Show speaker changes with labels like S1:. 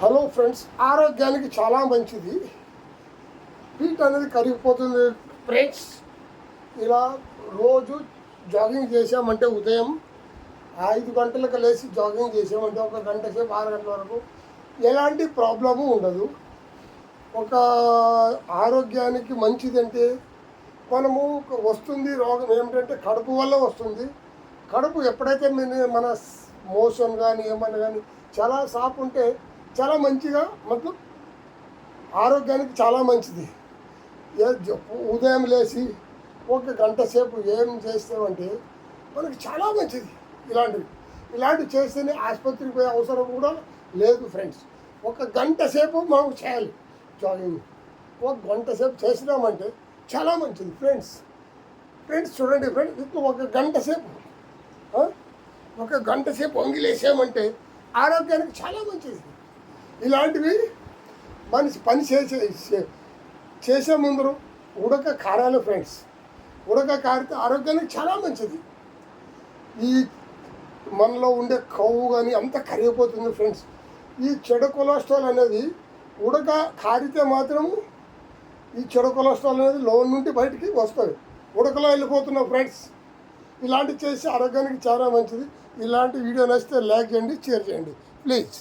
S1: Hello friends, ఆరోగ్యానికి చాలా మంచిది. హీట్ అనేది కరిగిపోతుంది ఫ్రెండ్స్. ఇలా రోజు జాగింగ్ చేసామంటే ఉదయం 5 గంటలకు లేచి జాగింగ్ చేసామంటే 1 గంట సేపు 6 గంటల వరకు ఎలాంటి ప్రాబ్లము ఉండదు. ఒక ఆరోగ్యానికి మంచిదంటే మనము వస్తుంది రోగం ఏమిటంటే కడుపు వల్ల వస్తుంది. కడుపు ఎప్పుడైతే మన మోషన్ కానీ ఏమన్నా కానీ చాలా సాఫ్ ఉంటే చాలా మంచిగా మొత్తం ఆరోగ్యానికి చాలా మంచిది. ఉదయం లేచి 1 గంట సేపు ఏం చేస్తామంటే మనకి చాలా మంచిది. ఇలాంటివి చేస్తేనే ఆసుపత్రికి పోయే అవసరం కూడా లేదు ఫ్రెండ్స్. 1 గంట సేపు మనం చేయాలి జాగింగ్. 1 గంట సేపు చేసినామంటే చాలా మంచిది ఫ్రెండ్స్. చూడండి ఫ్రెండ్స్, ఇప్పుడు 1 గంట సేపు 1 గంట సేపు వంగిలేసామంటే ఆరోగ్యానికి చాలా మంచిది. ఇలాంటివి మనిషి పని చేసే ముందు ఉడక కారాలి ఫ్రెండ్స్. ఉడక కారితే ఆరోగ్యానికి చాలా మంచిది. ఈ మనలో ఉండే కొవ్వు కానీ అంతా కరిగిపోతుంది ఫ్రెండ్స్. ఈ చెడు కొలెస్ట్రాల్ అనేది ఉడక కారితే మాత్రము ఈ చెడు కొలెస్ట్రాల్ అనేది లోన్ నుండి బయటికి వస్తుంది, ఉడకలో వెళ్ళిపోతున్నాం ఫ్రెండ్స్. ఇలాంటివి చేసి ఆరోగ్యానికి చాలా మంచిది. ఇలాంటి వీడియో నచ్చితే లైక్ చేయండి, షేర్ చేయండి ప్లీజ్.